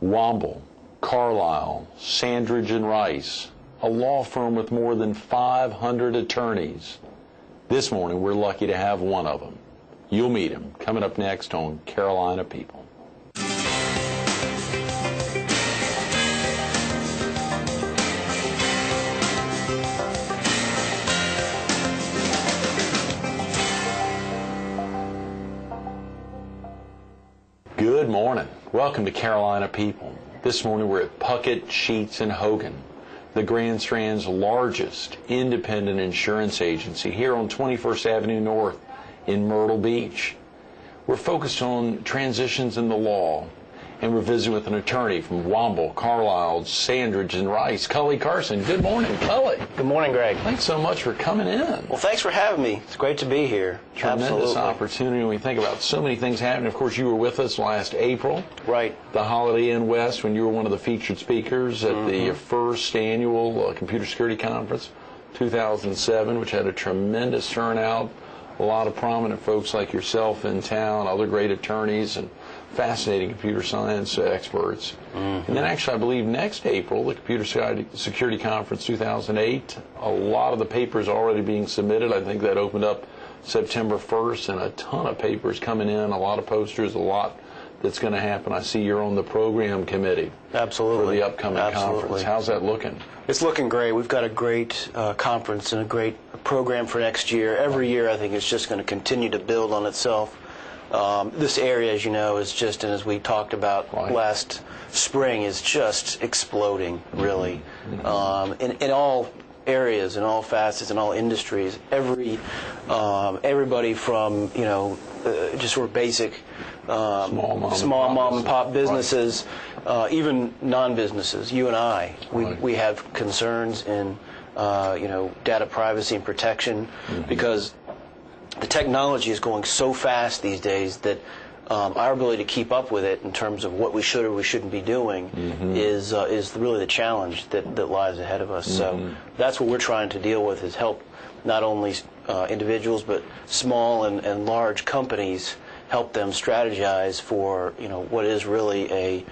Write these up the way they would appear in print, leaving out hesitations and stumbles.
Womble, Carlyle, Sandridge and Rice, a law firm with more than 500 attorneys. This morning, we're lucky to have one of them. You'll meet him coming up next on Carolina People. Good morning. Welcome to Carolina People. This morning we're at Puckett, Sheets & Hogan, the Grand Strand's largest independent insurance agency here on 21st Avenue North in Myrtle Beach. We're focused on transitions in the law, and we're visiting with an attorney from Womble, Carlyle, Sandridge and Rice, Culley Carson. Good morning, Culley. Good morning, Greg. Thanks so much for coming in. Well, thanks for having me. It's great to be here. Tremendous Absolutely. opportunity when we think about so many things happening. Of course, you were with us last April. Right. The Holiday Inn West, when you were one of the featured speakers at the first annual Computer Security Conference, 2007, which had a tremendous turnout. A lot of prominent folks like yourself in town, other great attorneys, and fascinating computer science experts. And then actually, I believe next April, the Computer Security Conference 2008, a lot of the papers already being submitted. I think that opened up September 1st, and a ton of papers coming in, a lot of posters, a lot that's going to happen. I see you're on the program committee. Absolutely. For the upcoming conference. How's that looking? It's looking great. We've got a great conference and a great program for next year. Every year, I think it's just going to continue to build on itself. This area, as you know, is just, and as we talked about last spring, is just exploding, really. In all areas, in all facets, in all industries, everybody from, just sort of basic small mom and pop businesses, even non-businesses. You and I, we have concerns in data privacy and protection because the technology is going so fast these days that our ability to keep up with it in terms of what we should or we shouldn't be doing is really the challenge that lies ahead of us. So that's what we're trying to deal with, is help not only individuals but small and large companies, help them strategize for what is really a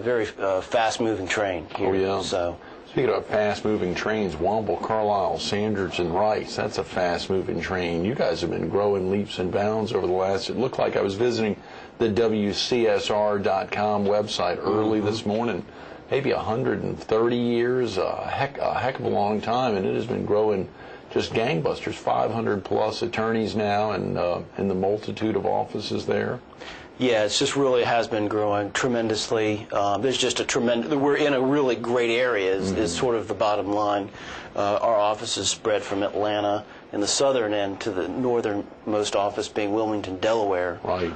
very fast-moving train here. Oh, yeah. So. Speaking of fast-moving trains, Womble, Carlyle, Sandridge, and Rice, that's a fast-moving train. You guys have been growing leaps and bounds over the last, it looked like I was visiting the WCSR.com website early this morning, maybe 130 years, a heck of a long time, and it has been growing just gangbusters, 500-plus attorneys now, and the multitude of offices there. Yeah, it just really has been growing tremendously. There's just a tremendous. We're in a really great area. Is sort of the bottom line. Our offices spread from Atlanta in the southern end to the northernmost office being Wilmington, Delaware. Right.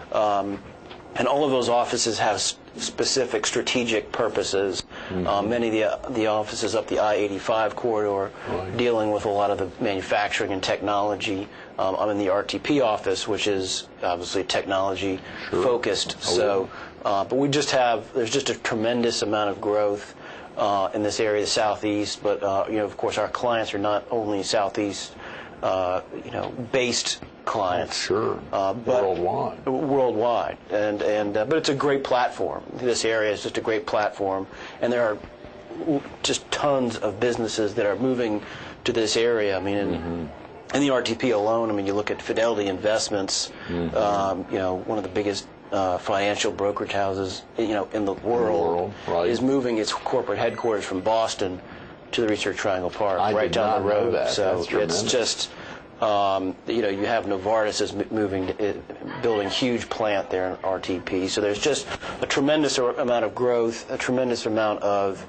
And all of those offices have specific strategic purposes. Many of the offices up the I-85 corridor, dealing with a lot of the manufacturing and technology. I'm in the RTP office, which is obviously technology focused. But there's just a tremendous amount of growth in this area, the southeast. But of course, our clients are not only southeast, based clients. Sure. But worldwide. But it's a great platform. This area is just a great platform, and there are just tons of businesses that are moving to this area. I mean, in the RTP alone, I mean, you look at Fidelity Investments, one of the biggest financial brokerage houses, in the world, is moving its corporate headquarters from Boston to the Research Triangle Park, right down the road. So it's just, you have Novartis is building a huge plant there in RTP. So there's just a tremendous amount of growth, a tremendous amount of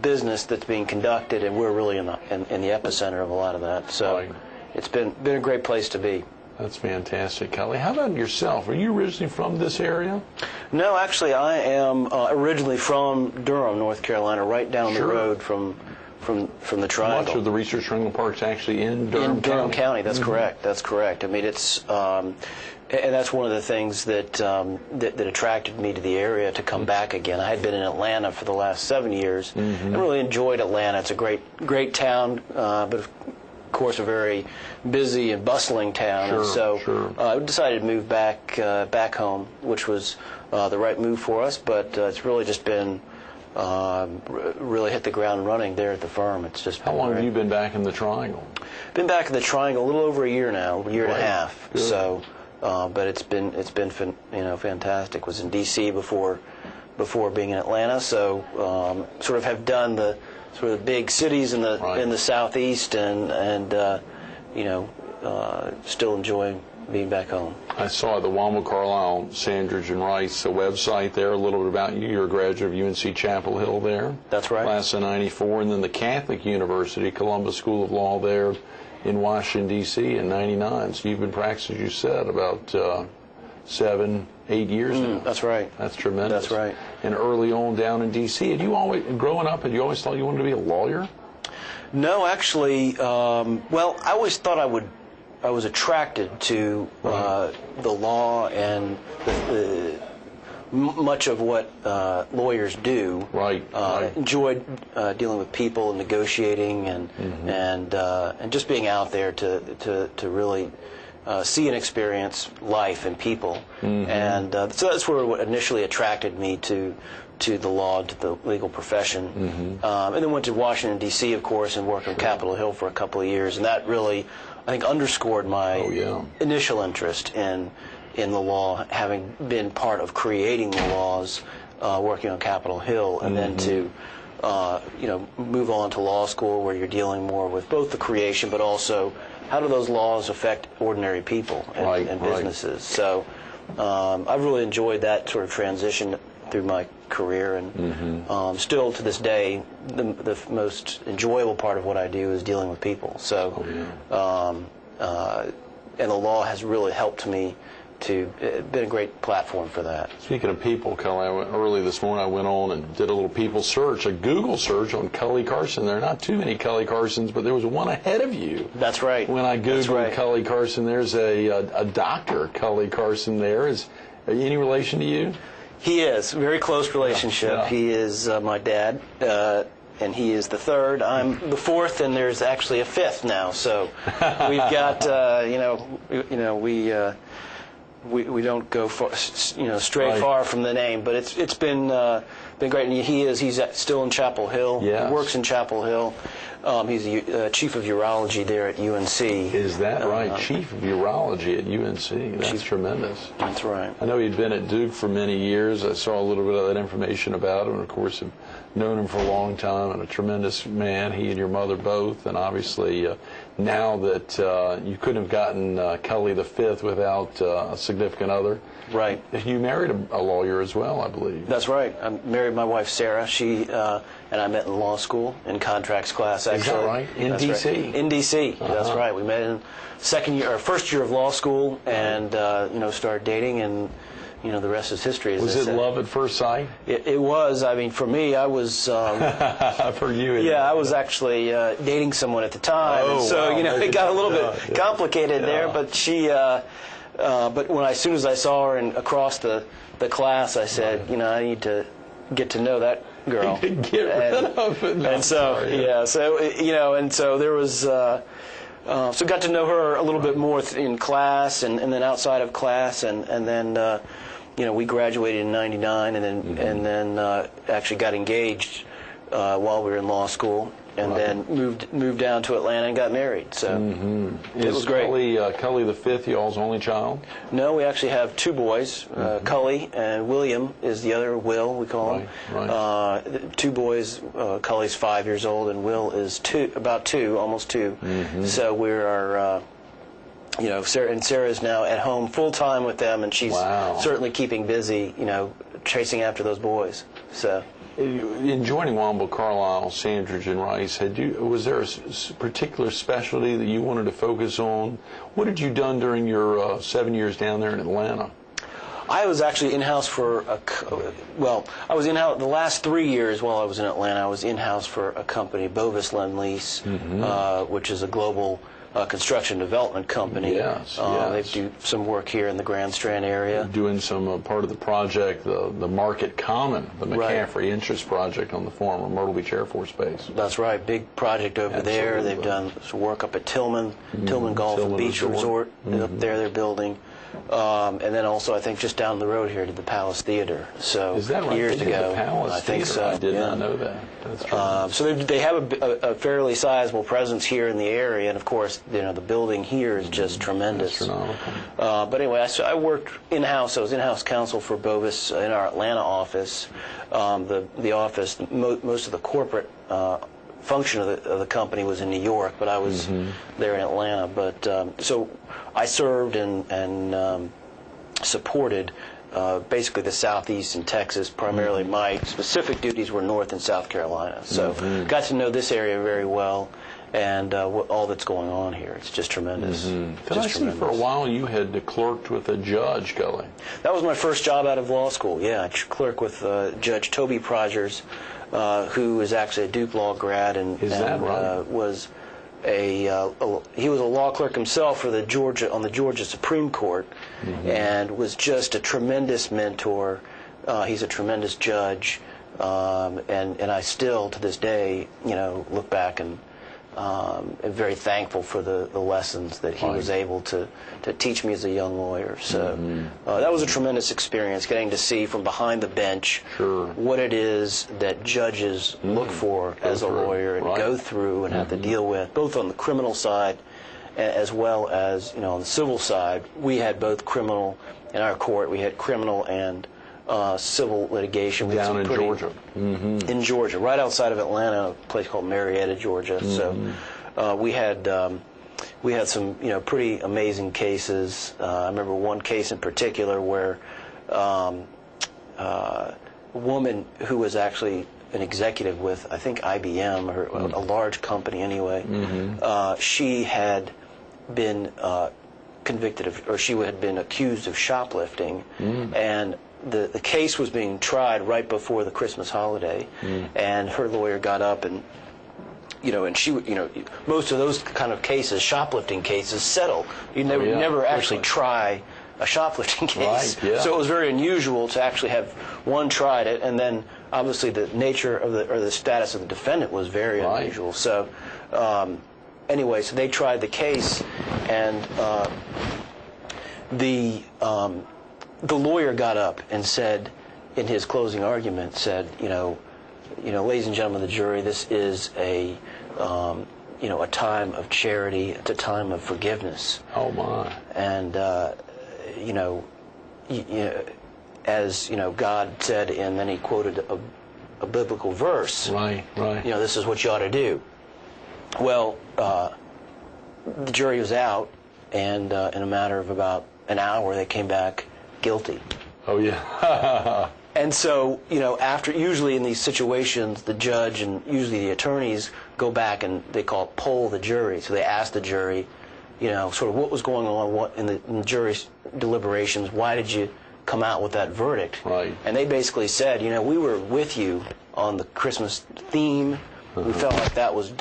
business that's being conducted, and we're really in the epicenter of a lot of that. So it's been a great place to be. That's fantastic, Culley. How about yourself? Are you originally from this area? No, actually, I am originally from Durham, North Carolina, right down the road from the Triangle. Much of the Research Triangle Park's actually in Durham County. In Durham County, that's correct. That's correct. I mean, it's and that's one of the things that attracted me to the area to come back again. I had been in Atlanta for the last 7 years and really enjoyed Atlanta. It's a great town, but of course, a very busy and bustling town. Sure, and so sure. I decided to move back home, which was the right move for us. But it's really just been really hit the ground running there at the firm. It's just How long have you been back in the Triangle? Been back in the Triangle a little over a year now, a year and a half. Good. So, but it's been fantastic. Was in D.C. before being in Atlanta, so sort of have done the sort of big cities in the southeast, and still enjoying being back home. I saw the Womble, Carlyle, Sandridge, and Rice website there, a little bit about you. You're a graduate of UNC Chapel Hill there. That's right. Class of 94, and then the Catholic University, Columbus School of Law there in Washington, D.C. in 99. So you've been practicing, as you said, about 7, 8 years now. That's right. That's tremendous. That's right. And early on down in D.C., had you always, growing up, had you always thought you wanted to be a lawyer? No, actually, well, I always thought I was attracted to the law and much of what lawyers do. Right. Enjoyed dealing with people and negotiating and just being out there to really see and experience life and people. And so that's what initially attracted me to the law, to the legal profession. And then went to Washington, D.C., of course, and worked on Capitol Hill for a couple of years. And that really, I think, underscored my initial interest in the law, having been part of creating the laws, working on Capitol Hill, and then to move on to law school, where you're dealing more with both the creation, but also how do those laws affect ordinary people and businesses. So I've really enjoyed that sort of transition through my career, and still to this day, the most enjoyable part of what I do is dealing with people. So, and the law has really helped me been a great platform for that. Speaking of people, Culley, early this morning I went on and did a little people search, a Google search on Culley Carson. There are not too many Culley Carsons, but there was one ahead of you. That's right. When I Googled Culley Carson, there's a Dr. Culley Carson there. Is any relation to you? He is. Very close relationship. Yeah. He is my dad, and he is the third. I'm the fourth, and there's actually a fifth now. So we've got, we don't go far, stray far from the name, but it's been great. And he's still in Chapel Hill. Yes. He works in Chapel Hill. He's the chief of urology there at UNC. Is that right? Chief of urology at UNC. That's tremendous. That's right. I know he'd been at Duke for many years. I saw a little bit of that information about him, and of course have known him for a long time, and a tremendous man, he and your mother both. And obviously now that you couldn't have gotten Culley the Fifth without a significant other. Right. You married a lawyer as well, I believe. That's right. I married my wife, Sarah. She and I met in law school, in contracts class, actually. Is that right? In D.C.? Right. In D.C. That's right. We met in first year of law school, and started dating, and the rest is history. Was it love at first sight? It was. I mean, for me, I was. For you. Yeah, I was actually dating someone at the time, and so wow. It got a little bit complicated there. But she. But as soon as I saw her across the class, I said, I need to get to know that girl. Get rid of it. And so, and so there was, so got to know her a little bit more in class, and then outside of class, and then, we graduated in '99, and then actually got engaged while we were in law school. And then moved down to Atlanta and got married. So it was great. Culley the Fifth, y'all's only child? No, we actually have two boys. Culley and William is the other. Will, we call him. Right. Two boys. Culley's 5 years old, and Will is almost two. So we are. Sarah is now at home full time with them, and she's certainly keeping busy. Chasing after those boys. So. In joining Womble, Carlyle, Sandridge, and Rice, was there a particular specialty that you wanted to focus on? What had you done during your 7 years down there in Atlanta? I was actually in-house for I was in-house the last 3 years while I was in Atlanta. I was in-house for a company, Bovis Lend Lease, which is a global construction development company. Yes, They yes. do some work here in the Grand Strand area. Doing some part of the project, the Market Common, the Right. McCaffrey Interest Project on the former Myrtle Beach Air Force Base. That's right, big project over there. Absolutely. They've done some work up at Tillman Golf Tillman and Beach Resort. Up there they're building. And then also, I think just down the road here to the Palace Theater. So Is that right? years They did ago, the Palace I think Theater. so. I did yeah. not know that. That's true. So they have a fairly sizable presence here in the area, and of course, the building here is just tremendous. Astronomical. But anyway, I worked in-house. I was in-house counsel for Bovis in our Atlanta office. The office, most of the corporate function of the company was in New York, but I was there in Atlanta. But so I served and supported basically the Southeast and Texas. Primarily, my specific duties were North and South Carolina. So got to know this area very well, and all that's going on here. It's just tremendous. Did Just I see tremendous. for a while you had clerked with a judge, Culley? That was my first job out of law school. Yeah, I clerked with Judge Toby Progers, who is actually a Duke Law grad, and that right? Was he was a law clerk himself for on the Georgia Supreme Court, and was just a tremendous mentor. He's a tremendous judge, and I still to this day, look back and am very thankful for the lessons that he was able to teach me as a young lawyer. So that was a tremendous experience, getting to see from behind the bench what it is that judges look for as a lawyer and go through and have to deal with, both on the criminal side as well as on the civil side. We had both criminal in our court. We had criminal and civil litigation. Down in Georgia. In Georgia, right outside of Atlanta, a place called Marietta, Georgia. So we had some pretty amazing cases. I remember one case in particular where a woman who was actually an executive with, I think, IBM, or a large company anyway, she had been convicted of, or she had been accused of shoplifting, and the case was being tried right before the Christmas holiday, and her lawyer got up and and she most of those kind of cases, shoplifting cases, settle. You never actually try a shoplifting case. Right, yeah. So it was very unusual to actually have one tried it, and then obviously the nature of the status of the defendant was very unusual. So anyway, so they tried the case, and the lawyer got up and said, in his closing argument, said, ladies and gentlemen of the jury, this is a time of charity. It's a time of forgiveness. Oh my! And as God said, and then he quoted a biblical verse. Right. This is what you ought to do. Well, the jury was out, and in a matter of about an hour, they came back guilty. Oh yeah. And so, after, usually in these situations, the judge and usually the attorneys go back and they call it poll the jury. So they ask the jury, sort of what was going on in the jury's deliberations. Why did you come out with that verdict? Right. And they basically said, we were with you on the Christmas theme. We felt like that was,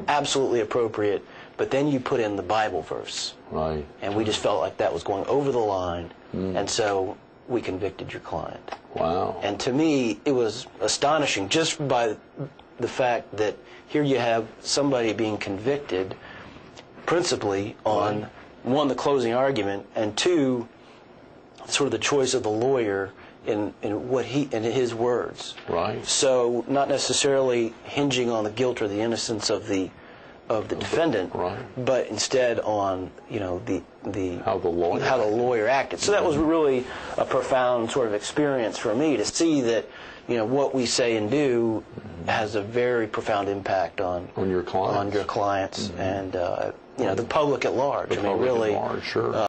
absolutely appropriate. But then you put in the Bible verse. Right. And we just felt like that was going over the line. And so we convicted your client. Wow. And to me, it was astonishing just by the fact that here you have somebody being convicted principally on, one, the closing argument, and two, sort of the choice of the lawyer in his words. Right. So not necessarily hinging on the guilt or the innocence of the defendant, but instead on how the lawyer acted. So that was really a profound sort of experience for me to see that what we say and do has a very profound impact on your clients and the public at large. Really. At large, sure.